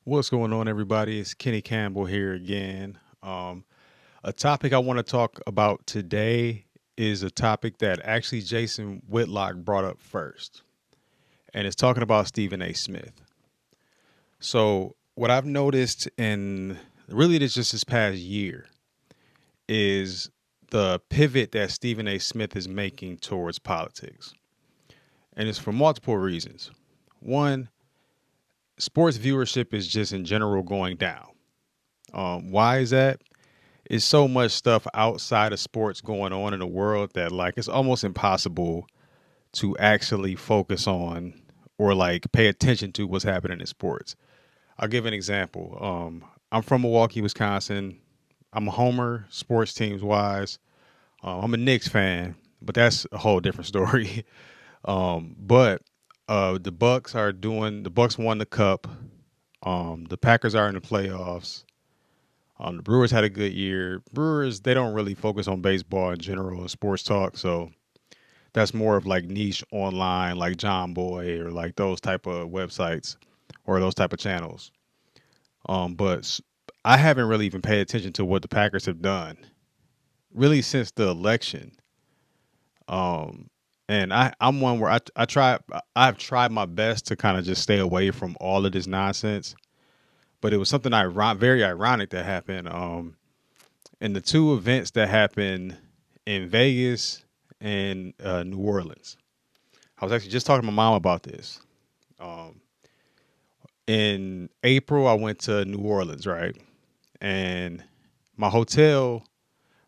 What's going on, everybody? It's Kenny Campbell here again. A topic I want to talk about today is a topic that actually Jason Whitlock brought up first, and it's talking about Stephen A. Smith. So, what I've noticed in really just this past year is the pivot that Stephen A. Smith is making towards politics, and it's for multiple reasons. One, sports viewership is just in general going down. Why is that? It's so much stuff outside of sports going on in the world that like it's almost impossible to actually focus on or like pay attention to what's happening in sports. I'll give an example. I'm from Milwaukee, Wisconsin. I'm a homer sports teams wise. I'm a Knicks fan, but that's a whole different story. But the Bucks won the cup. The Packers are in the playoffs. The Brewers had a good year. Brewers, they don't really focus on baseball in general and sports talk, so that's more of like niche online, like John Boy or like those type of websites or those type of channels. But I haven't really even paid attention to what the Packers have done really since the election. And I'm one where I've tried my best to kind of just stay away from all of this nonsense. But it was something very ironic that happened. In the two events that happened in Vegas and New Orleans. I was actually just talking to my mom about this. Um, in April, I went to New Orleans, right? And my hotel,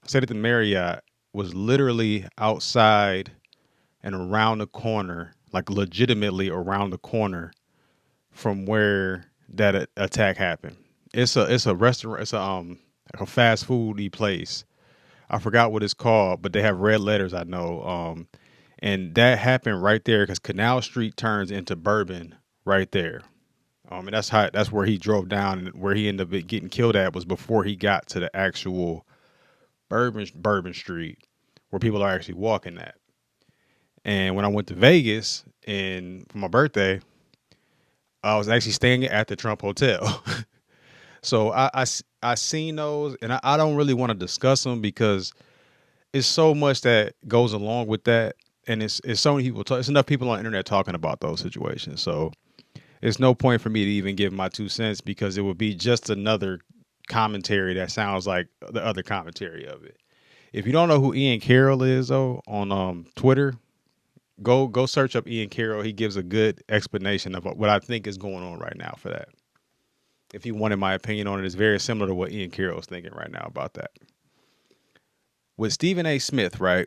I stayed at the Marriott, was literally outside and around the corner, like legitimately around the corner from where that attack happened. It's a restaurant. It's like a fast foody place. I forgot what it's called, but they have red letters. I know. And that happened right there because Canal Street turns into Bourbon right there. And that's where he drove down, and where he ended up getting killed at was before he got to the actual Bourbon Street where people are actually walking at. And when I went to Vegas and for my birthday, I was actually staying at the Trump Hotel. So I seen those, and I don't really want to discuss them because it's so much that goes along with that, and it's so many people. It's enough people on the internet talking about those situations. So it's no point for me to even give my 2 cents because it would be just another commentary that sounds like the other commentary of it. If you don't know who Ian Carroll is, though, on Twitter, go search up Ian Carroll. He gives a good explanation of what I think is going on right now for that. If you wanted my opinion on it, it's very similar to what Ian Carroll is thinking right now about that. With Stephen A. Smith, right?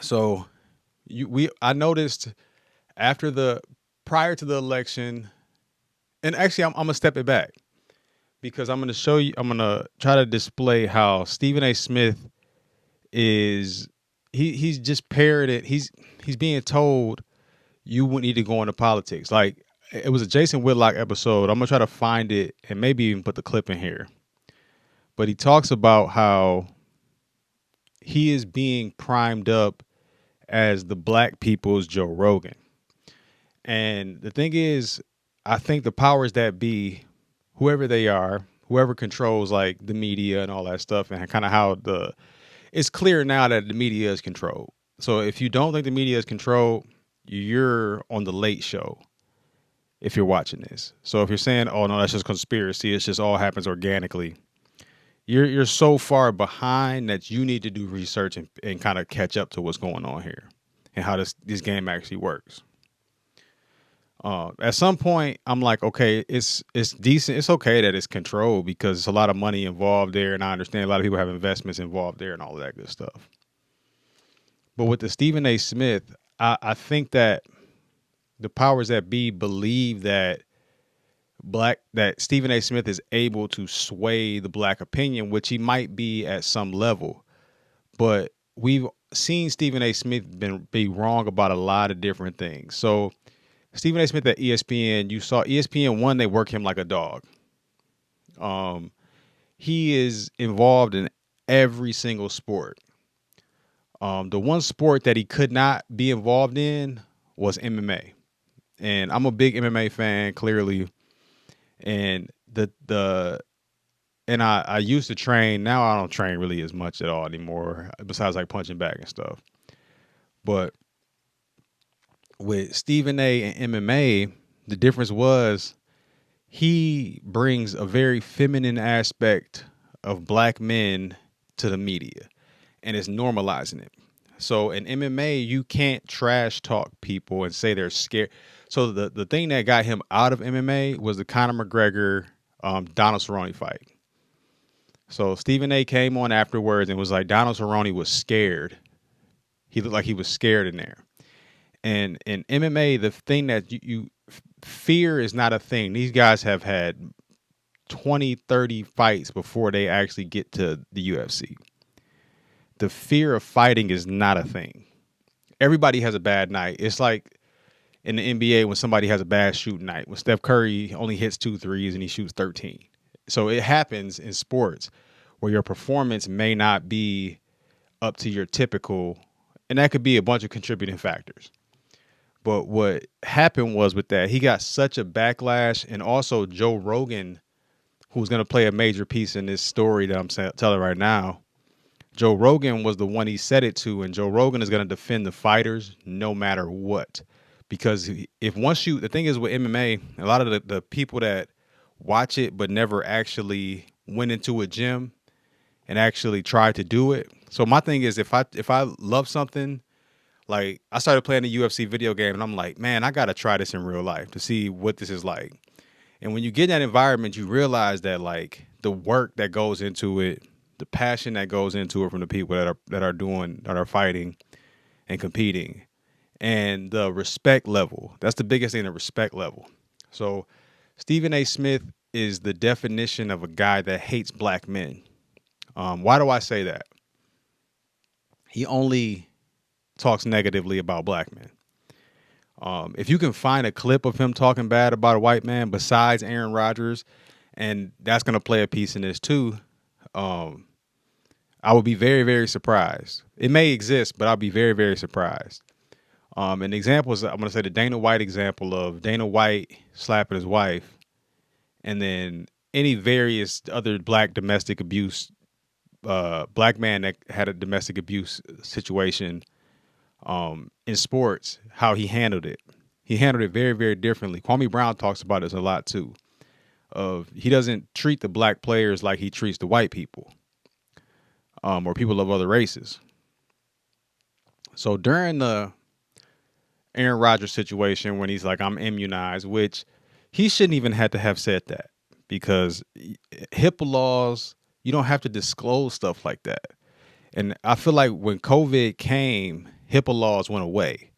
So I noticed after prior to the election, and actually I'm gonna step it back because I'm gonna show you. I'm gonna try to display how Stephen A. Smith is. He's just parroted. He's being told you would need to go into politics. Like it was a Jason Whitlock episode. I'm gonna try to find it and maybe even put the clip in here. But he talks about how he is being primed up as the black people's Joe Rogan. And the thing is, I think the powers that be, whoever they are, whoever controls like the media and all that stuff, and kind of how it's clear now that the media is controlled. So if you don't think the media is controlled, you're on the late show if you're watching this. So if you're saying, oh no, that's just conspiracy, it's just all happens organically, you're so far behind that you need to do research and kind of catch up to what's going on here and how this game actually works. At some point, I'm like, okay, it's decent. It's okay that it's controlled because it's a lot of money involved there, and I understand a lot of people have investments involved there and all of that good stuff. But with the Stephen A. Smith, I think that the powers that be believe that Stephen A. Smith is able to sway the black opinion, which he might be at some level. But we've seen Stephen A. Smith be wrong about a lot of different things. So Stephen A. Smith at ESPN, you saw ESPN one, they work him like a dog. Um, he is involved in every single sport. The one sport that he could not be involved in was MMA, and I'm a big MMA fan, clearly. And I used to train. Now I don't train really as much at all anymore, besides like punching bag and stuff. But with Stephen A. and MMA, the difference was he brings a very feminine aspect of black men to the media and is normalizing it. So in MMA, you can't trash talk people and say they're scared. So the thing that got him out of MMA was the Conor McGregor Donald Cerrone fight. So Stephen A came on afterwards and was like, Donald Cerrone was scared. He looked like he was scared in there. And in MMA, the thing that you fear is not a thing. These guys have had 20, 30 fights before they actually get to the UFC. The fear of fighting is not a thing. Everybody has a bad night. It's like in the NBA when somebody has a bad shooting night. When Steph Curry only hits 2 threes and he shoots 13. So it happens in sports where your performance may not be up to your typical, and that could be a bunch of contributing factors. But what happened was with that, he got such a backlash, and also Joe Rogan, who's going to play a major piece in this story that I'm telling right now. Joe Rogan was the one he said it to, and Joe Rogan is going to defend the fighters no matter what. Because if once you, the thing is with MMA, a lot of the people that watch it but never actually went into a gym and actually tried to do it. So my thing is, if I love something, like I started playing a UFC video game and I'm like, man, I got to try this in real life to see what this is like. And when you get in that environment, you realize that like the work that goes into it, the passion that goes into it from the people that are fighting and competing, and the respect level. That's the biggest thing, the respect level. So Stephen A. Smith is the definition of a guy that hates black men. Why do I say that? He only talks negatively about black men. If you can find a clip of him talking bad about a white man besides Aaron Rodgers, and that's going to play a piece in this too, I would be very, very surprised. It may exist, but I'll be very, very surprised. An example is, I'm going to say the Dana White example of Dana White slapping his wife, and then any various other black domestic abuse, black man that had a domestic abuse situation in sports, how he handled it. He handled it very, very differently. Kwame Brown talks about this a lot too. He doesn't treat the black players like he treats the white people, or people of other races. So during the Aaron Rodgers situation, when he's like, I'm immunized, which he shouldn't even have to have said that, because HIPAA laws, you don't have to disclose stuff like that. And I feel like when COVID came, HIPAA laws went away,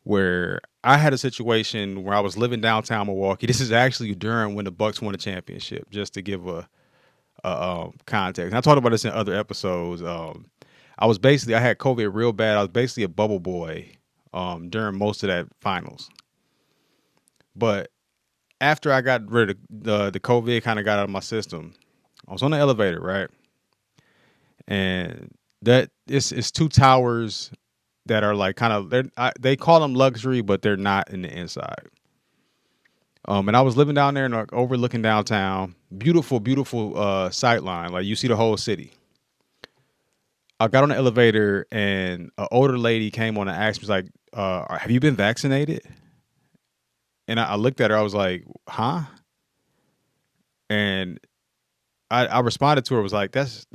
where I had a situation where I was living downtown Milwaukee. This is actually during when the Bucks won the championship, just to give a context. And I talked about this in other episodes. I had COVID real bad. I was basically a bubble boy during most of that finals. But after I got rid of the COVID, kind of got out of my system, I was on the elevator, right? And that it's two towers that are like kind of, they call them luxury, but they're not in the inside. And I was living down there and like overlooking downtown, beautiful, beautiful sight line. Like you see the whole city. I got on the elevator and an older lady came on and asked me, like, have you been vaccinated? And I looked at her, I was like, huh? And I responded to her, was like, that's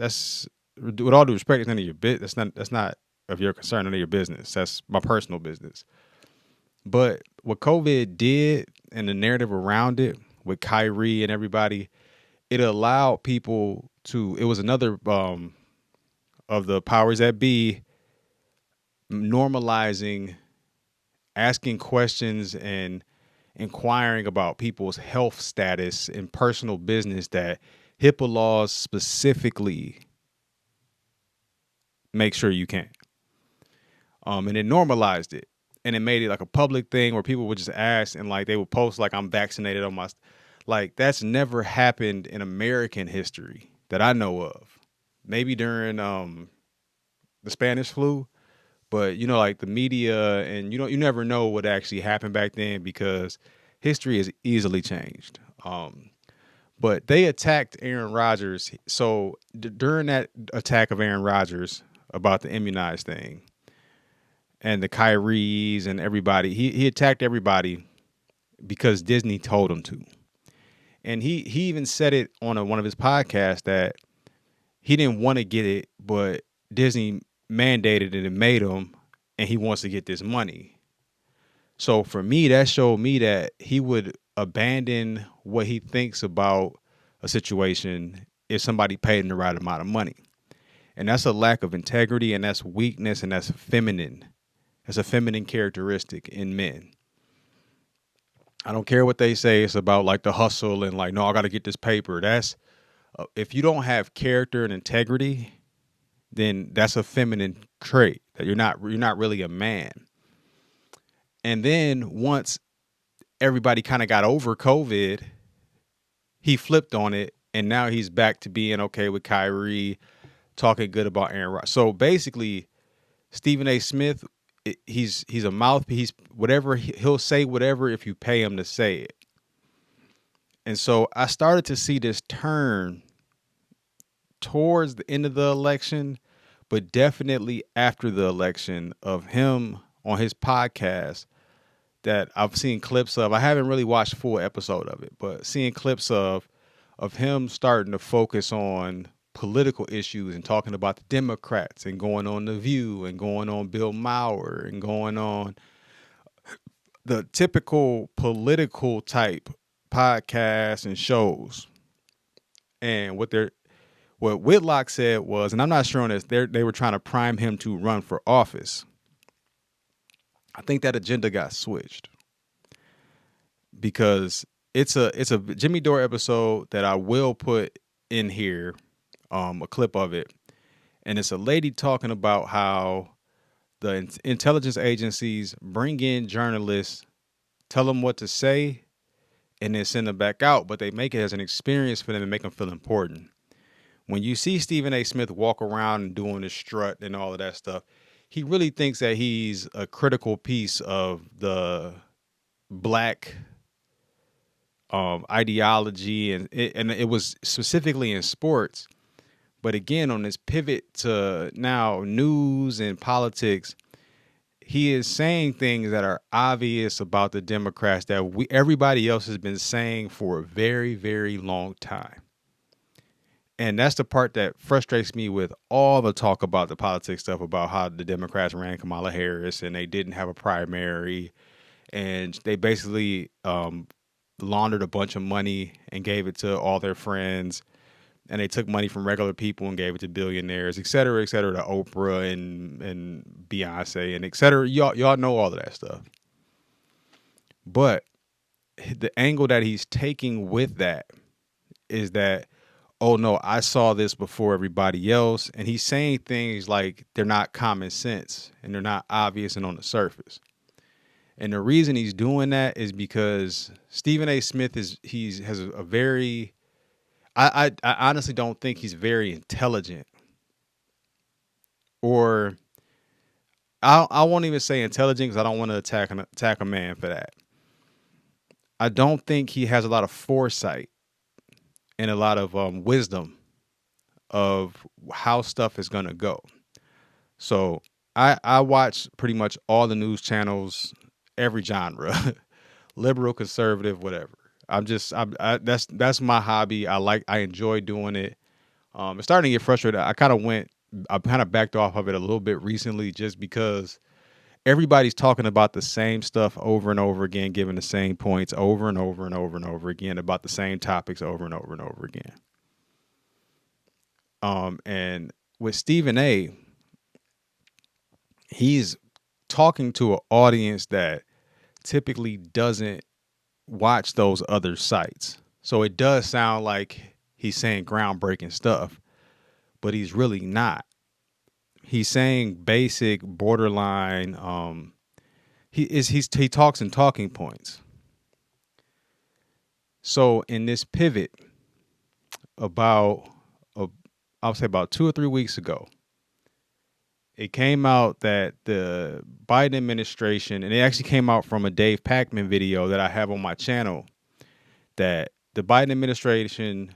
with all due respect, it's none of your business. That's not of your concern, none of your business. That's my personal business. But what COVID did and the narrative around it with Kyrie and everybody, it allowed people to, it was another of the powers that be normalizing asking questions and inquiring about people's health status and personal business that HIPAA laws specifically make sure you can't. And it normalized it, and it made it like a public thing where people would just ask, and like they would post like I'm vaccinated on my, like that's never happened in American history that I know of. Maybe during the Spanish flu, but like the media, and you never know what actually happened back then because history is easily changed. But they attacked Aaron Rodgers. So during that attack of Aaron Rodgers about the immunized thing and the Kyries and everybody, he attacked everybody because Disney told him to. And he even said it on one of his podcasts that he didn't want to get it, but Disney mandated it and made him, and he wants to get this money. So for me, that showed me that he would abandon what he thinks about a situation if somebody paid him the right amount of money. And that's a lack of integrity, and that's weakness, and that's feminine. That's a feminine characteristic in men. I don't care what they say. It's about like the hustle and like, no, I got to get this paper. That's if you don't have character and integrity, then that's a feminine trait that you're not really a man. And then once everybody kind of got over COVID, he flipped on it, and now he's back to being okay with Kyrie, talking good about Aaron Rodgers. So basically, Stephen A. Smith, he's a mouthpiece. Whatever he'll say, whatever if you pay him to say it. And so I started to see this turn towards the end of the election, but definitely after the election, of him on his podcast that I've seen clips of. I haven't really watched a full episode of it, but seeing clips of him starting to focus on political issues and talking about the Democrats and going on The View and going on Bill Maher and going on the typical political type podcasts and shows. And what Whitlock said was, and I'm not sure on this, they were trying to prime him to run for office. I think that agenda got switched because it's a Jimmy Dore episode that I will put in here, a clip of it, and it's a lady talking about how the intelligence agencies bring in journalists, tell them what to say, and then send them back out, but they make it as an experience for them and make them feel important. When you see Stephen A. Smith walk around and doing his strut and all of that stuff, he really thinks that he's a critical piece of the black ideology, and it was specifically in sports. But again, on this pivot to now news and politics, he is saying things that are obvious about the Democrats that everybody else has been saying for a very, very long time. And that's the part that frustrates me with all the talk about the politics stuff, about how the Democrats ran Kamala Harris and they didn't have a primary, and they basically laundered a bunch of money and gave it to all their friends, and they took money from regular people and gave it to billionaires, et cetera, to Oprah and Beyonce and et cetera. Y'all know all of that stuff. But the angle that he's taking with that is that, oh no, I saw this before everybody else. And he's saying things like they're not common sense and they're not obvious and on the surface. And the reason he's doing that is because Stephen A. Smith has a very, I honestly don't think he's very intelligent, or I won't even say intelligent because I don't want to attack a man for that. I don't think he has a lot of foresight and a lot of wisdom of how stuff is going to go. So I watch pretty much all the news channels, every genre, liberal, conservative, whatever. That's my hobby. I enjoy doing it. It's starting to get frustrated. I kind of backed off of it a little bit recently just because everybody's talking about the same stuff over and over again, giving the same points over and over and over and over again about the same topics over and over and over again. And with Stephen A., he's talking to an audience that typically doesn't watch those other sites. So it does sound like he's saying groundbreaking stuff, but he's really not. he's saying basic borderline. He talks in talking points. So in this pivot, about I'll say about 2 or 3 weeks ago, it came out that the Biden administration, and it actually came out from a Dave Pakman video that I have on my channel, that the Biden administration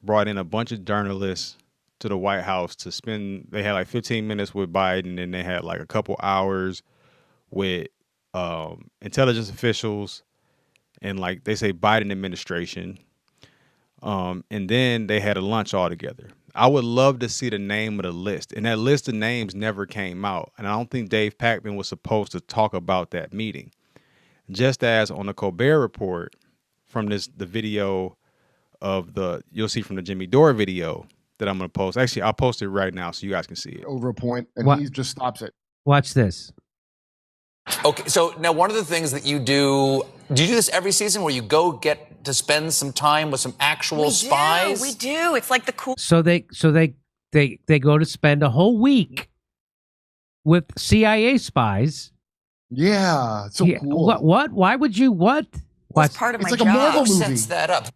brought in a bunch of journalists to the White House to spend, they had like 15 minutes with Biden, and they had like a couple hours with intelligence officials and, like they say, Biden administration. And then they had a lunch all together. I would love to see the name of the list. And that list of names never came out. And I don't think Dave Pakman was supposed to talk about that meeting. Just as on the Colbert Report, from the video of you'll see from the Jimmy Dore video that I'm going to post. Actually, I'll post it right now so you guys can see it. Over a point, and he just stops it. Watch this. Okay, so now one of the things that you do you do this every season where you go get to spend some time with some actual spies? We do. It's like the cool. So they go to spend a whole week with CIA spies. Yeah, so cool. What? Why would you? What? It's part of my like job. a Marvel Who movie. sets that up?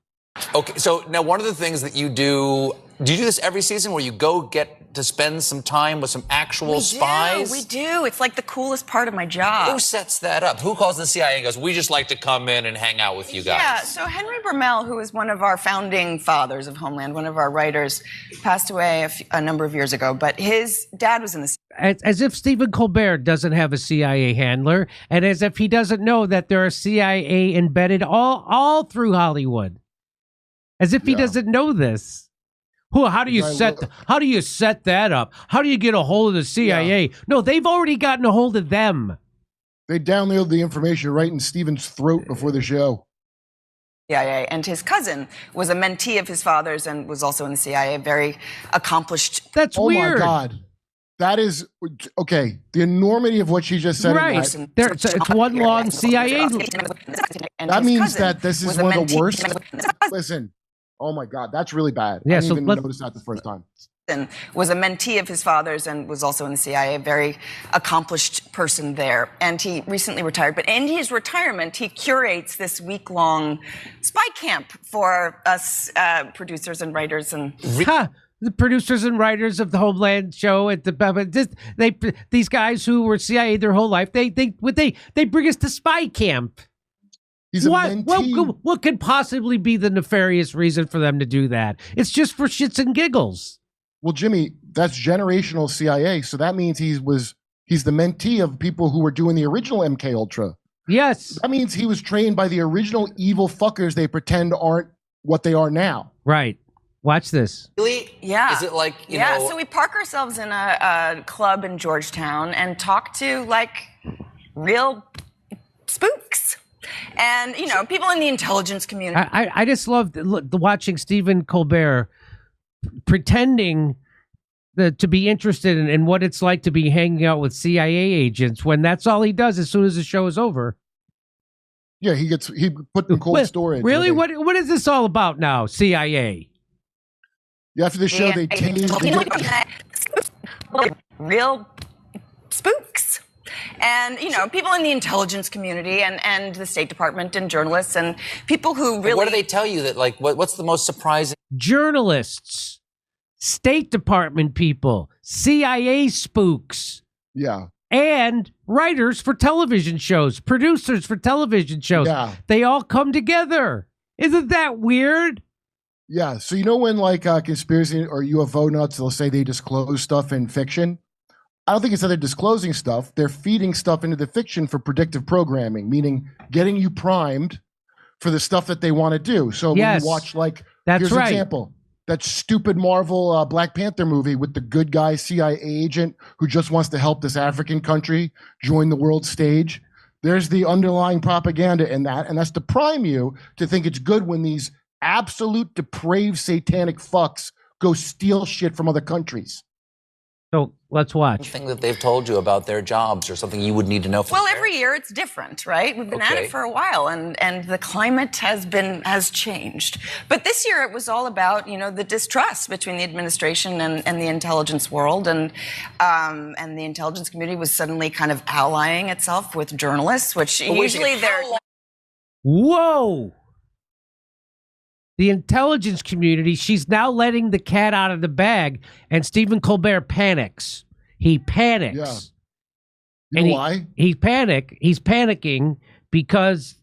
Okay, so now one of the things that you do you do this every season where you go get to spend some time with some actual spies? We do. It's like the coolest part of my job. Who sets that up? Who calls the CIA and goes, we just like to come in and hang out with you guys? Yeah, so Henry Bermel, who is one of our founding fathers of Homeland, one of our writers, passed away a number of years ago, but his dad was in the... As if Stephen Colbert doesn't have a CIA handler, and as if he doesn't know that there are CIA embedded all through Hollywood. As if he doesn't know this. How do you set that up? How do you get a hold of the CIA? Yeah. No, they've already gotten a hold of them. They downloaded the information right in Stephen's throat before the show. CIA, and his cousin was a mentee of his father's and was also in the CIA, very accomplished. That's weird. Oh my God. That is, okay, the enormity of what she just said. Right. It's one long CIA. That means that this is one of the worst. Listen. Oh my God, that's really bad. Yeah, I didn't even notice that the first time. Was a mentee of his father's and was also in the CIA, a very accomplished person there. And he recently retired. But in his retirement, he curates this week-long spy camp for us producers and writers. And the producers and writers of the Homeland show these guys who were CIA their whole life, they bring us to spy camp. He's a mentee. What could possibly be the nefarious reason for them to do that? It's just for shits and giggles. Well, Jimmy, that's generational CIA. So that means he's the mentee of people who were doing the original MK Ultra. Yes. That means he was trained by the original evil fuckers they pretend aren't what they are now. Right. Watch this. Really? Yeah. Is it like, you know? know? So we park ourselves in a club in Georgetown and talk to like real spooks. And, you know, people in the intelligence community. I just love watching Stephen Colbert pretending to be interested in what it's like to be hanging out with CIA agents when that's all he does as soon as the show is over. Yeah, he put in cold storage. Really? What is this all about now, CIA? Yeah, after the show, they real spooks. And, you know, people in the intelligence community and the State Department and journalists and people who really... What do they tell you that, like, what's the most surprising? Journalists, State Department people, CIA spooks. Yeah. And writers for television shows, producers for television shows. Yeah. They all come together. Isn't that weird? Yeah. So, you know, when like conspiracy or UFO nuts, they'll say they disclose stuff in fiction. I don't think it's that they're disclosing stuff. They're feeding stuff into the fiction for predictive programming, meaning getting you primed for the stuff that they want to do. So when you watch, like, here's an example, that stupid Marvel Black Panther movie with the good guy CIA agent who just wants to help this African country join the world stage. There's the underlying propaganda in that, and that's to prime you to think it's good when these absolute depraved satanic fucks go steal shit from other countries. So let's watch. Thing that they've told you about their jobs or something you would need to know from Well, every year it's different, right? We've been at it for a while, and the climate has changed. But this year it was all about, the distrust between the administration and the intelligence world, and the intelligence community was suddenly kind of allying itself with journalists, which usually they're. Whoa! The intelligence community, she's now letting the cat out of the bag, and Stephen Colbert panics. He panics. Yeah. You know why? He's panicking because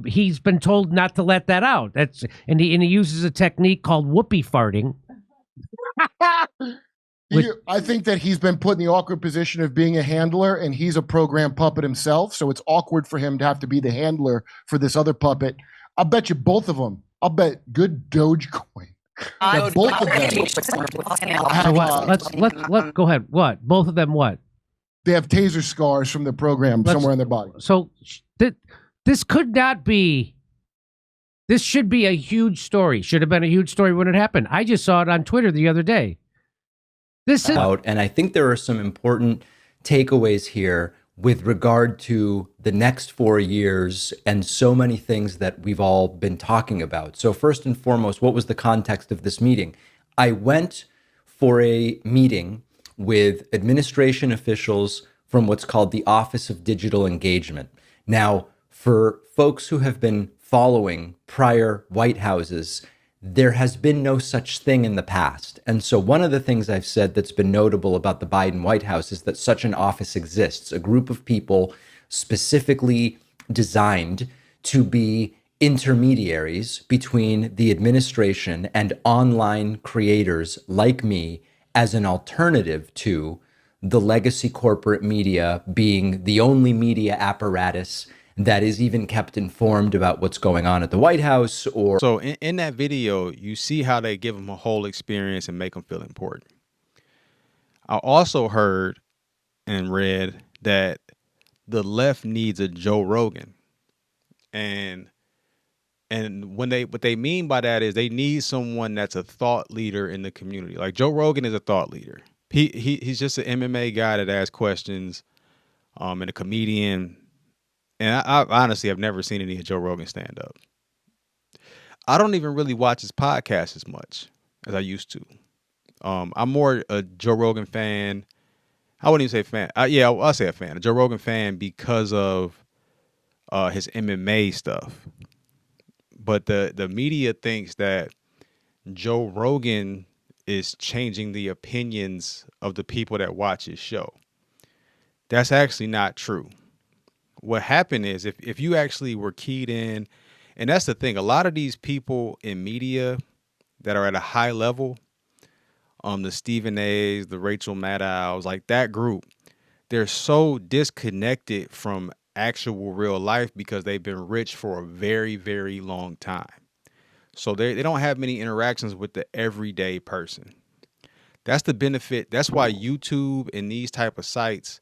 he's been told not to let that out. And he uses a technique called whoopee farting. I think that he's been put in the awkward position of being a handler, and he's a program puppet himself, so it's awkward for him to have to be the handler for this other puppet. I'll bet you both of them. I'll bet good Dogecoin. Both of them. Let's go ahead. What? Both of them what? They have taser scars from the program somewhere in their body. So this could not be. This should be a huge story. Should have been a huge story when it happened. I just saw it on Twitter the other day. This is out, and I think there are some important takeaways here with regard to the next 4 years and so many things that we've all been talking about. So first and foremost, what was the context of this meeting? I went for a meeting with administration officials from what's called the Office of Digital Engagement. Now, for folks who have been following prior White Houses, there has been no such thing in the past. And so one of the things I've said that's been notable about the Biden White House is that such an office exists, a group of people specifically designed to be intermediaries between the administration and online creators like me as an alternative to the legacy corporate media being the only media apparatus that is even kept informed about what's going on at the White House. Or so in that video, you see how they give them a whole experience and make them feel important. I also heard and read that the left needs a Joe Rogan, and what they mean by that is they need someone that's a thought leader in the community. Like Joe Rogan is a thought leader. He's just an MMA guy that asks questions, and a comedian. And I honestly have never seen any of Joe Rogan stand up. I don't even really watch his podcast as much as I used to. I'm more a Joe Rogan fan. I wouldn't even say fan. I'll say a fan. A Joe Rogan fan because of his MMA stuff. But the media thinks that Joe Rogan is changing the opinions of the people that watch his show. That's actually not true. What happened is if you actually were keyed in, and that's the thing, a lot of these people in media that are at a high level, the Stephen A's, the Rachel Maddow's, like that group, they're so disconnected from actual real life because they've been rich for a very, very long time. So they don't have many interactions with the everyday person. That's the benefit. That's why YouTube and these type of sites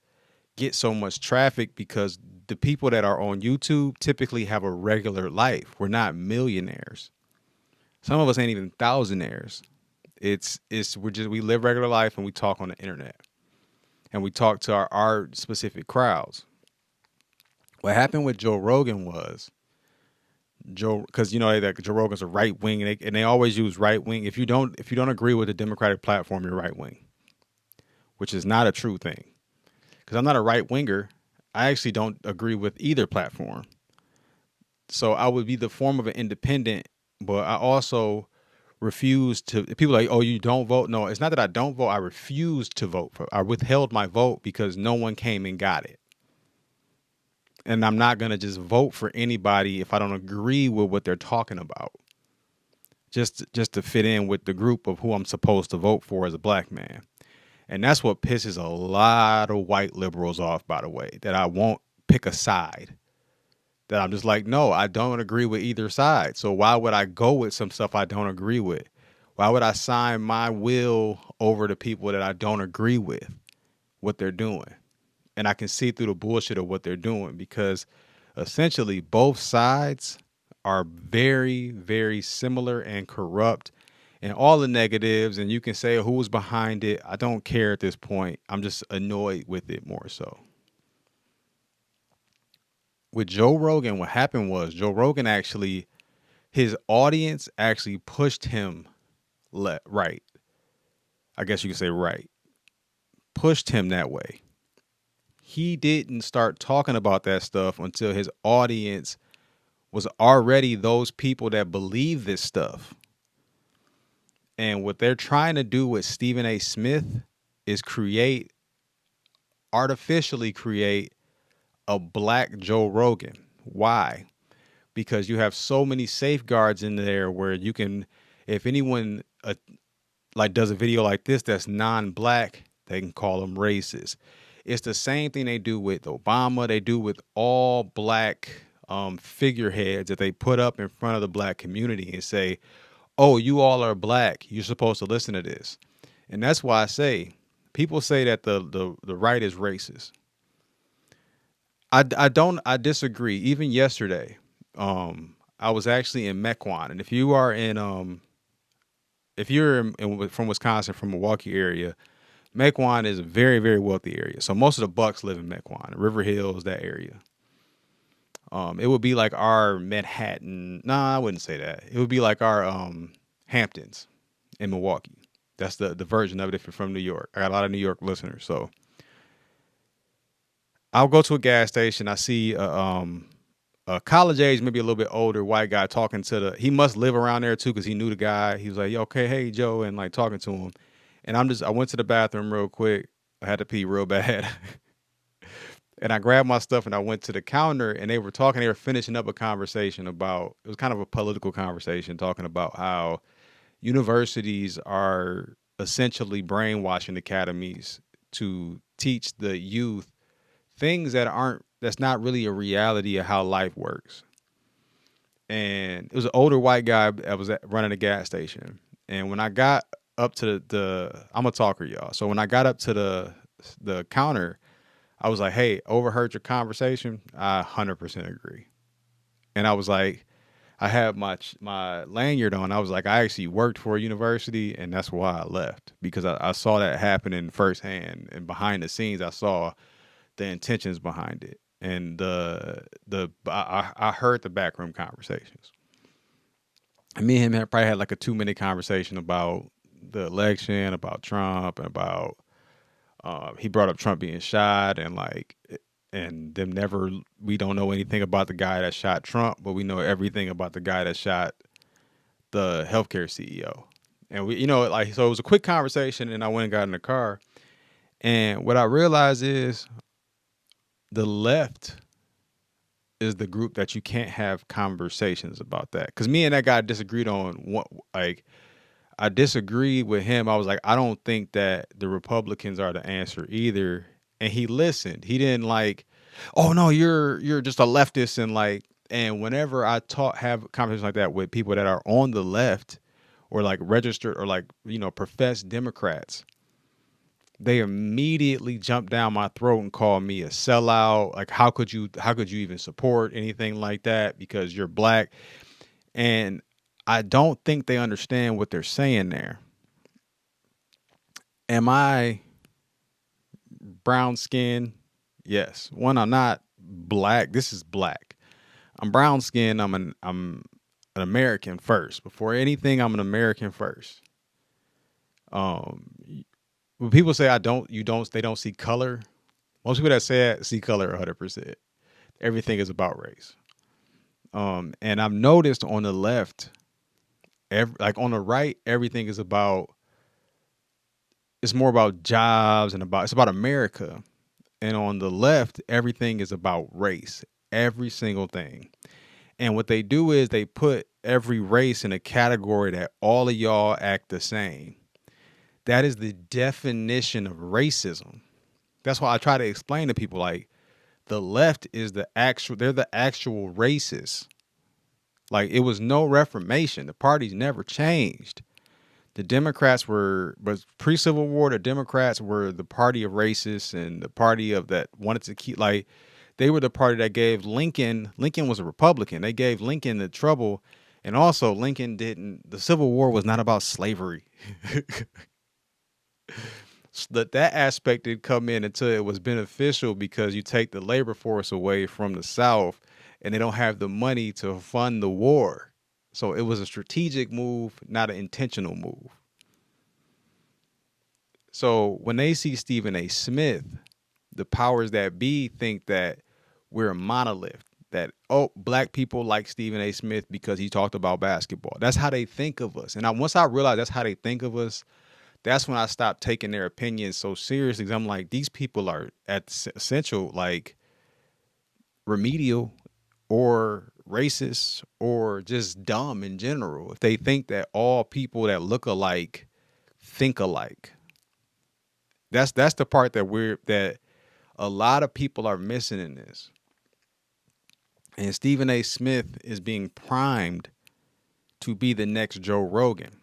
get so much traffic, because the people that are on YouTube typically have a regular life. We're not millionaires. Some of us ain't even thousandaires. We live regular life and we talk on the internet. And we talk to our specific crowds. What happened with Joe Rogan was because that Joe Rogan's a right wing, and they always use right wing. If you don't agree with the Democratic platform, you're right wing, which is not a true thing. Because I'm not a right winger. I actually don't agree with either platform. So I would be the form of an independent, but I also refuse to. People are like, oh, you don't vote? No, it's not that I don't vote. I refuse to vote. I withheld my vote because no one came and got it. And I'm not going to just vote for anybody if I don't agree with what they're talking about. Just to fit in with the group of who I'm supposed to vote for as a black man. And that's what pisses a lot of white liberals off, by the way, that I won't pick a side. That I'm just like, no, I don't agree with either side. So why would I go with some stuff I don't agree with? Why would I sign my will over to people that I don't agree with what they're doing? And I can see through the bullshit of what they're doing, because essentially both sides are very, very similar and corrupt and all the negatives, and you can say who was behind it. I don't care at this point. I'm just annoyed with it more so. With Joe Rogan, what happened was Joe Rogan actually, his audience actually pushed him right. I guess you could say right. Pushed him that way. He didn't start talking about that stuff until his audience was already those people that believe this stuff. And what they're trying to do with Stephen A. Smith is artificially create a black Joe Rogan. Why? Because you have so many safeguards in there where you can, if anyone like does a video like this that's non-black, they can call them racist. It's the same thing they do with Obama. They do with all black figureheads that they put up in front of the black community and say, oh, you all are black. You're supposed to listen to this. And that's why I say, people say that the right is racist. I disagree. Even yesterday, I was actually in Mequon. And if you are from Wisconsin, from Milwaukee area, Mequon is a very, very wealthy area. So most of the Bucks live in Mequon, River Hills, that area. It would be like our Manhattan. Nah, I wouldn't say that. It would be like our Hamptons in Milwaukee. That's the version of it if you're from New York. I got a lot of New York listeners. So I'll go to a gas station. I see a college age, maybe a little bit older white guy talking to he must live around there too because he knew the guy. He was like, okay, hey, Joe, and like talking to him. And I went to the bathroom real quick. I had to pee real bad. And I grabbed my stuff and I went to the counter and they were finishing up a conversation about, it was kind of a political conversation talking about how universities are essentially brainwashing academies to teach the youth things that's not really a reality of how life works. And it was an older white guy that was running a gas station. And when I got up to I'm a talker, y'all. So when I got up to the counter, I was like, hey, overheard your conversation. I 100% agree. And I was like, I had my lanyard on. I was like, I actually worked for a university, and that's why I left, because I saw that happening firsthand, and behind the scenes, I saw the intentions behind it, and I heard the backroom conversations. And me and him probably had like a 2-minute conversation about the election, about Trump, and about he brought up Trump being shot, and we don't know anything about the guy that shot Trump, but we know everything about the guy that shot the healthcare CEO. And so it was a quick conversation, and I went and got in the car. And what I realized is the left is the group that you can't have conversations about that. Because me and that guy disagreed on what, I disagreed with him. I was like, I don't think that the Republicans are the answer either. And he listened. He didn't oh no, you're just a leftist, and whenever I have conversations like that with people that are on the left or like registered or professed Democrats, they immediately jump down my throat and call me a sellout. Like, how could you even support anything like that because you're black? And I don't think they understand what they're saying there. Am I brown skin? Yes. One, I'm not black. This is black. I'm brown skin. I'm an American first. Before anything, I'm an American first. When people say they don't see color, most people that say that see color 100%. Everything is about race. And I've noticed on the left, on the right, everything is it's more about jobs and it's about America. And on the left, everything is about race, every single thing. And what they do is they put every race in a category that all of y'all act the same. That is the definition of racism. That's why I try to explain to people, the left is they're the actual racists. It was no reformation. The parties never changed. The Democrats but pre-Civil War, the Democrats were the party of racists and the party of that wanted to keep, they were the party that gave Lincoln was a Republican. They gave Lincoln the trouble And also, Lincoln didn't. The Civil War was not about slavery. That aspect did come in until it was beneficial because you take the labor force away from the South, and they don't have the money to fund the war. So it was a strategic move, not an intentional move. So when they see Stephen A. Smith, the powers that be think that we're a monolith. That, oh, black people like Stephen A. Smith because he talked about basketball. That's how they think of us. And once I realized that's how they think of us, that's when I stopped taking their opinions so seriously. 'Cause I'm like, these people are at essential, like remedial or racist or just dumb in general. If they think that all people that look alike think alike, that's the part that a lot of people are missing in this. And Stephen A. Smith is being primed to be the next Joe Rogan.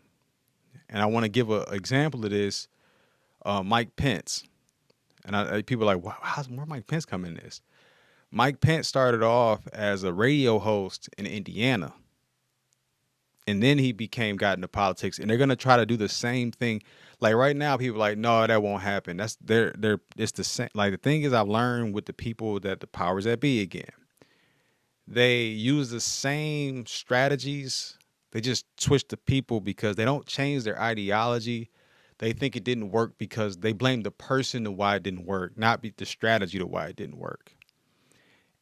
And I want to give an example of this. Mike Pence. And people are like, wow, where Mike Pence come in this? Mike Pence started off as a radio host in Indiana. And then he got into politics. And they're going to try to do the same thing. Like right now, people are like, no, that won't happen. It's the same. Like the thing is, I've learned with the people that the powers that be again. They use the same strategies. They just switch the people because they don't change their ideology. They think it didn't work because they blame the person to why it didn't work, not the strategy to why it didn't work.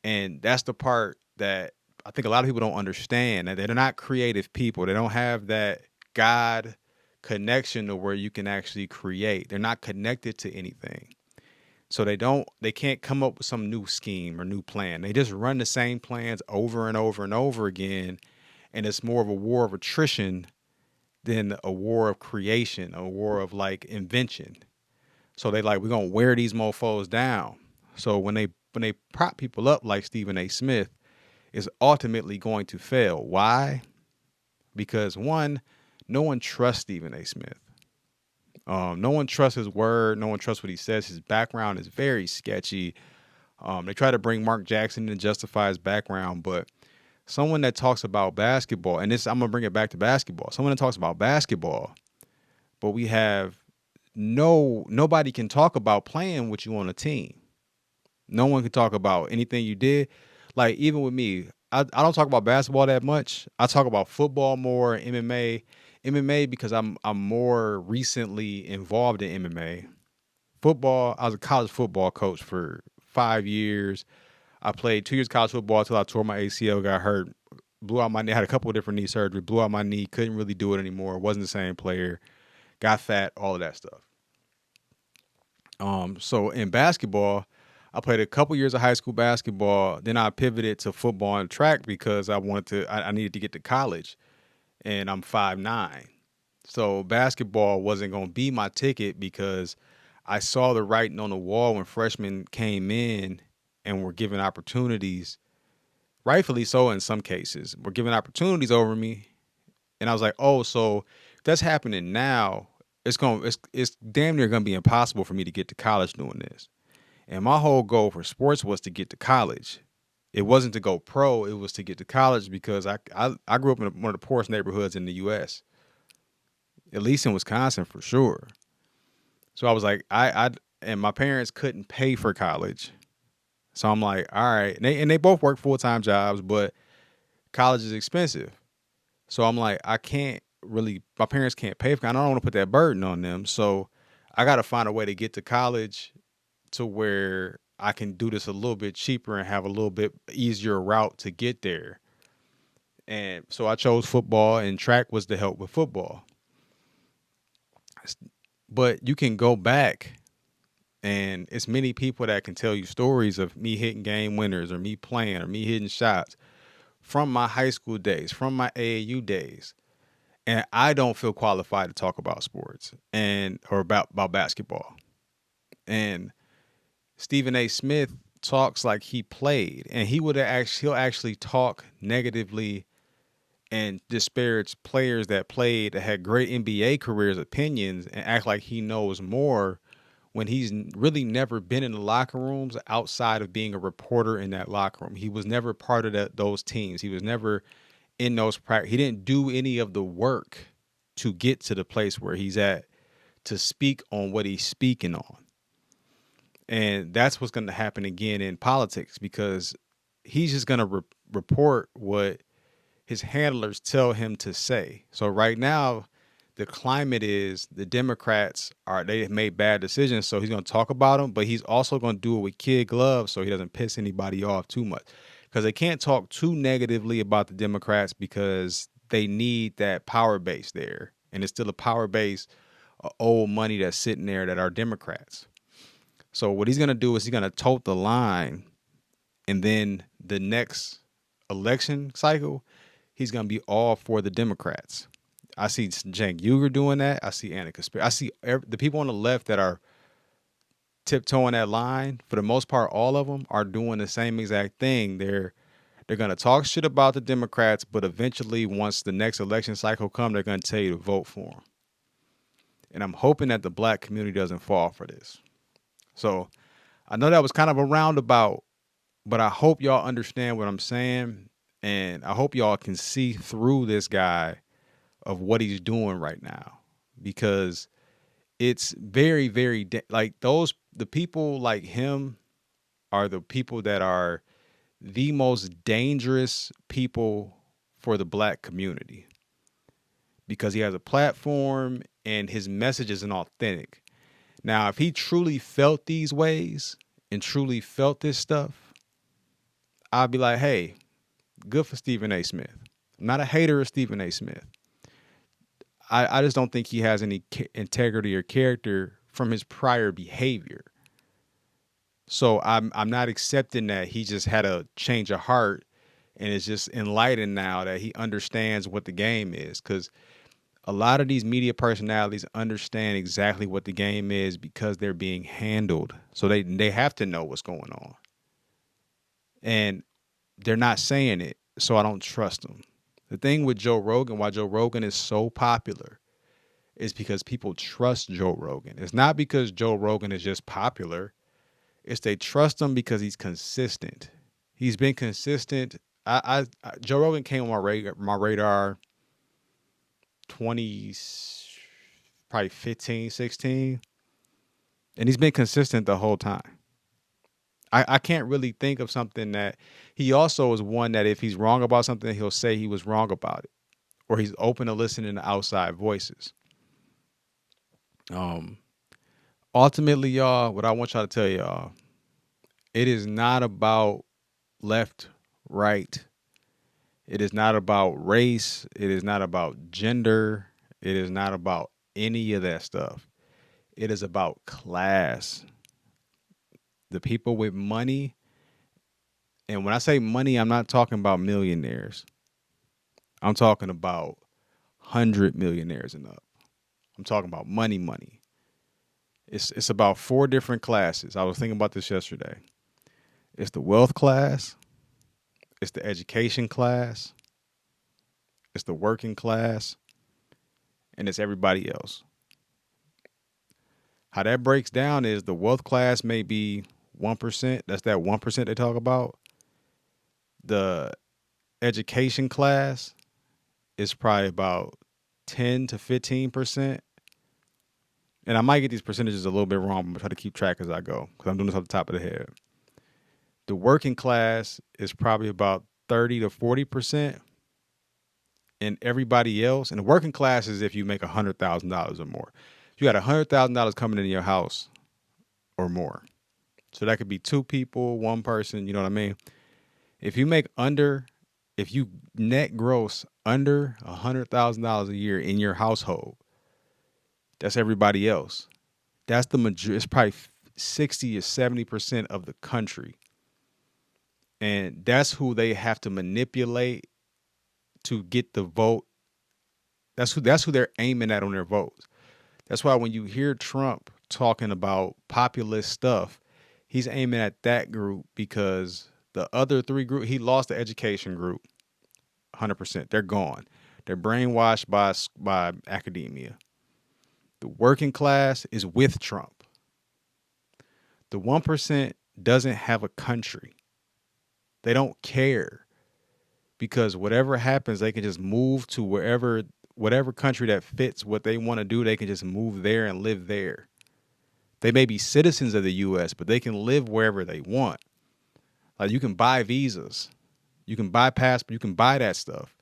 And that's the part that I think a lot of people don't understand, that they're not creative people. They don't have that God connection to where you can actually create. They're not connected to anything. So they can't come up with some new scheme or new plan. They just run the same plans over and over and over again. And it's more of a war of attrition than a war of creation, a war of like invention. So we're going to wear these mofos down. So when they prop people up like Stephen A. Smith, it's ultimately going to fail. Why? Because one, no one trusts Stephen A. Smith. No one trusts his word. No one trusts what he says. His background is very sketchy. They try to bring Mark Jackson in to justify his background, but someone that talks about basketball, and I'm going to bring it back to basketball. Someone that talks about basketball, but we have nobody can talk about playing with you on a team. No one can talk about anything you did. Like even with me, I don't talk about basketball that much. I talk about football more, MMA. MMA because I'm more recently involved in MMA. Football, I was a college football coach for 5 years. I played 2 years college football until I tore my ACL, got hurt, blew out my knee, had a couple of different knee surgery, blew out my knee, couldn't really do it anymore, wasn't the same player, got fat, all of that stuff. So in basketball, I played a couple years of high school basketball, then I pivoted to football and track because I needed to get to college. And I'm 5'9". So basketball wasn't going to be my ticket because I saw the writing on the wall when freshmen came in and were given opportunities, rightfully so in some cases, were given opportunities over me. And I was like, oh, so if that's happening now, it's damn near going to be impossible for me to get to college doing this. And my whole goal for sports was to get to college. It wasn't to go pro. It was to get to college because I grew up in one of the poorest neighborhoods in the U.S., at least in Wisconsin for sure. So I was like, and my parents couldn't pay for college. So I'm like, all right. And they both work full-time jobs, but college is expensive. So I'm like, my parents can't pay for it. I don't want to put that burden on them. So I got to find a way to get to college to where I can do this a little bit cheaper and have a little bit easier route to get there. And so I chose football, and track was to help with football. But you can go back, and it's many people that can tell you stories of me hitting game winners or me playing or me hitting shots from my high school days, from my AAU days. And I don't feel qualified to talk about sports or about basketball. And Stephen A. Smith talks like he played, and he'll actually talk negatively and disparage players that played, that had great NBA careers, opinions, and act like he knows more when he's really never been in the locker rooms outside of being a reporter in that locker room. He was never part of those teams. He was never in those he didn't do any of the work to get to the place where he's at to speak on what he's speaking on. And that's what's going to happen again in politics, because he's just going to report what his handlers tell him to say. So right now, the climate is the Democrats they have made bad decisions. So he's going to talk about them, but he's also going to do it with kid gloves so he doesn't piss anybody off too much. Because they can't talk too negatively about the Democrats because they need that power base there. And it's still a power base of old money that's sitting there that are Democrats. So what he's going to do is he's going to tote the line, and then the next election cycle, he's going to be all for the Democrats. I see Cenk Uygur doing that. I see Anna Kasperi. I see the people on the left that are tiptoeing that line. For the most part, all of them are doing the same exact thing. They're going to talk shit about the Democrats, but eventually, once the next election cycle comes, they're going to tell you to vote for them. And I'm hoping that the black community doesn't fall for this. So I know that was kind of a roundabout, but I hope y'all understand what I'm saying. And I hope y'all can see through this guy of what he's doing right now, because it's very, very like the people like him are the people that are the most dangerous people for the black community, because he has a platform and his message isn't authentic. Now, if he truly felt these ways and truly felt this stuff, I'd be like, hey, good for Stephen A. Smith. I'm not a hater of Stephen A. Smith. I just don't think he has any integrity or character from his prior behavior. So I'm not accepting that he just had a change of heart and is just enlightened now that he understands what the game is. Because a lot of these media personalities understand exactly what the game is because they're being handled. So they have to know what's going on. And they're not saying it, so I don't trust them. The thing with Joe Rogan, why Joe Rogan is so popular, is because people trust Joe Rogan. It's not because Joe Rogan is just popular. It's they trust him because he's consistent. He's been consistent. Joe Rogan came on my radar 15, 16. And he's been consistent the whole time. I can't really think of something that he also is one that if he's wrong about something, he'll say he was wrong about it, or he's open to listening to outside voices. Ultimately, y'all, what I want y'all to tell y'all, it is not about left, right. It is not about race. It is not about gender. It is not about any of that stuff. It is about class. The people with money. And when I say money, I'm not talking about millionaires. I'm talking about 100 millionaires and up. I'm talking about money. It's about 4 different classes. I was thinking about this yesterday. It's the wealth class. It's the education class. It's the working class. And it's everybody else. How that breaks down is the wealth class may be 1%. That's that 1% they talk about. The education class is probably about 10 to 15%. And I might get these percentages a little bit wrong, but I'm going to try to keep track as I go because I'm doing this off the top of the head. The working class is probably about 30 to 40%. And everybody else, and the working class is if you make $100,000 or more. You got $100,000 coming into your house or more. So that could be 2 people, 1 person, you know what I mean? If you net gross under $100,000 a year in your household, that's everybody else. That's the majority. It's probably 60 or 70% of the country. And that's who they have to manipulate to get the vote. That's who they're aiming at on their votes. That's why when you hear Trump talking about populist stuff, he's aiming at that group because the other 3 groups, he lost the education group 100%. They're gone. They're brainwashed by academia. The working class is with Trump. The 1% doesn't have a country. They don't care. because whatever happens, they can just move to whatever country that fits what they want to do. They can just move there and live there. They may be citizens of the U.S., but they can live wherever they want. Like, you can buy visas, you can buy passports, you can buy that stuff.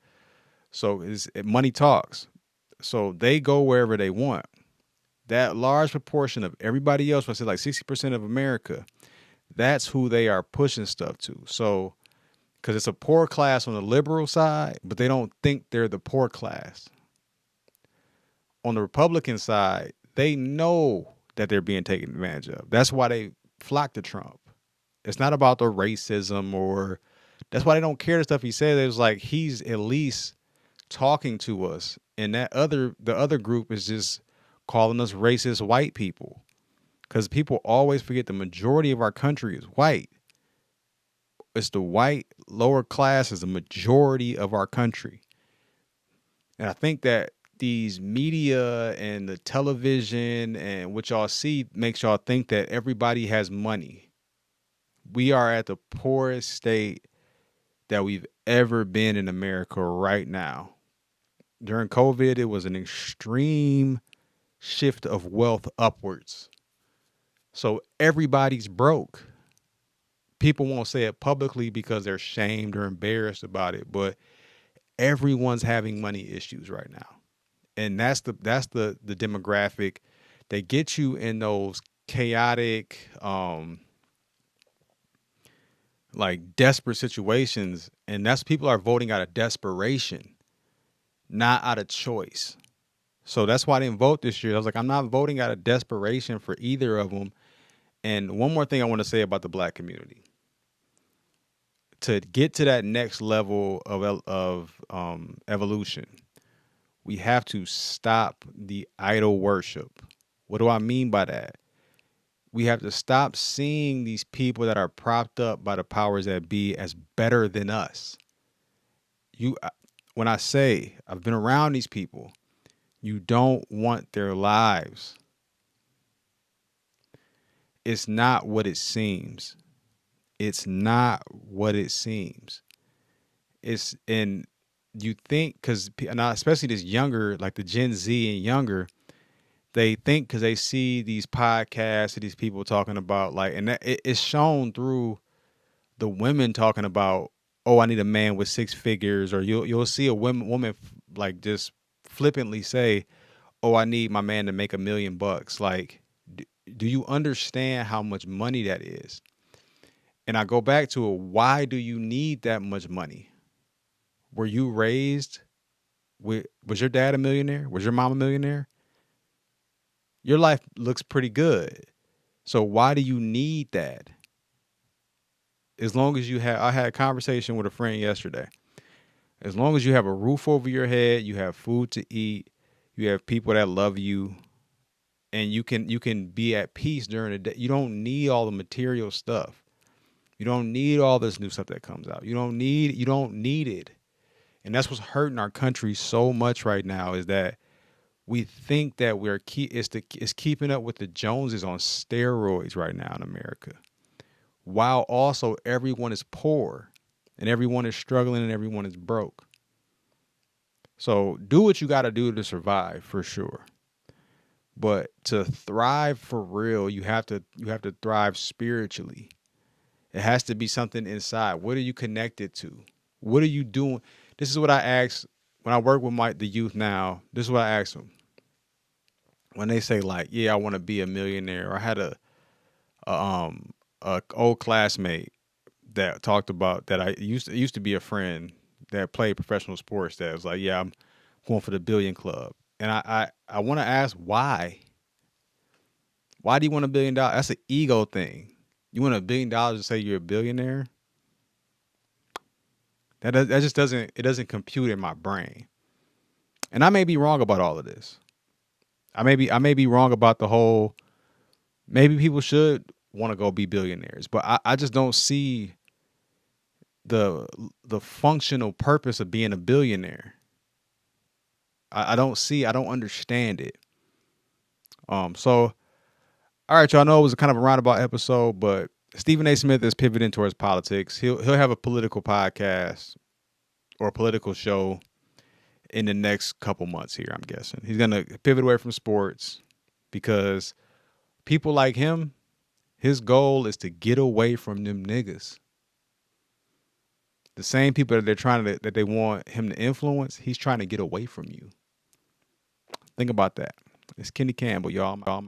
So money talks. So they go wherever they want. That large proportion of everybody else, I say like 60% of America, that's who they are pushing stuff to. So, because it's a poor class on the liberal side, but they don't think they're the poor class. On the Republican side, they know that they're being taken advantage of. That's why they flock to Trump. It's not about the racism, or that's why they don't care the stuff he said. It was like, he's at least talking to us, and the other group is just calling us racist white people, because people always forget the majority of our country is white. It's the white lower class is the majority of our country. And I think that these media and the television and what y'all see makes y'all think that everybody has money. We are at the poorest state that we've ever been in America right now. During COVID, it was an extreme shift of wealth upwards. So everybody's broke. People won't say it publicly because they're shamed or embarrassed about it, but everyone's having money issues right now. And that's the demographic that gets you in those chaotic, like desperate situations. And that's, people are voting out of desperation, not out of choice. So that's why I didn't vote this year. I was like, I'm not voting out of desperation for either of them. And one more thing I want to say about the black community. To get to that next level of evolution, we have to stop the idol worship. What do I mean by that? We have to stop seeing these people that are propped up by the powers that be as better than us. When I say I've been around these people, you don't want their lives. It's not what it seems. It's not what it seems. And you think, because especially this younger, like the Gen Z and younger, they think because they see these podcasts of these people talking about, like, and it's shown through the women talking about, oh, I need a man with 6 figures, or you'll see a woman like just flippantly say, oh, I need my man to make $1 million. Like, do you understand how much money that is? And I go back to it. Why do you need that much money? Were you raised with, was your dad a millionaire? Was your mom a millionaire? Your life looks pretty good. So why do you need that? As long as you have, I had a conversation with a friend yesterday. As long as you have a roof over your head, you have food to eat, you have people that love you, and you can be at peace during the day. You don't need all the material stuff. You don't need all this new stuff that comes out. You don't need it. And that's what's hurting our country so much right now, is that we think that it's keeping up with the Joneses on steroids right now in America, while also everyone is poor and everyone is struggling and everyone is broke. So do what you got to do to survive, for sure. But to thrive for real, you have to thrive spiritually. It has to be something inside. What are you connected to? What are you doing? This is what I ask when I work with the youth now. This is what I ask them. When they say, like, yeah, I want to be a millionaire. Or I had a old classmate that talked about that. I used to be a friend that played professional sports, that was like, yeah, I'm going for the billion club. And I want to ask, why? Why do you want $1 billion? That's an ego thing. You want $1 billion to say you're a billionaire? That just doesn't compute in my brain. And I may be wrong about all of this. I may be wrong about the whole, maybe people should want to go be billionaires, but I just don't see the functional purpose of being a billionaire. I don't understand it. So, all right, y'all, know it was kind of a roundabout episode, but Stephen A. Smith is pivoting towards politics. He'll have a political podcast or political show in the next couple months here, I'm guessing. He's going to pivot away from sports because people like him, his goal is to get away from them niggas. The same people that they want him to influence, he's trying to get away from you. Think about that. It's Kenny Campbell, y'all.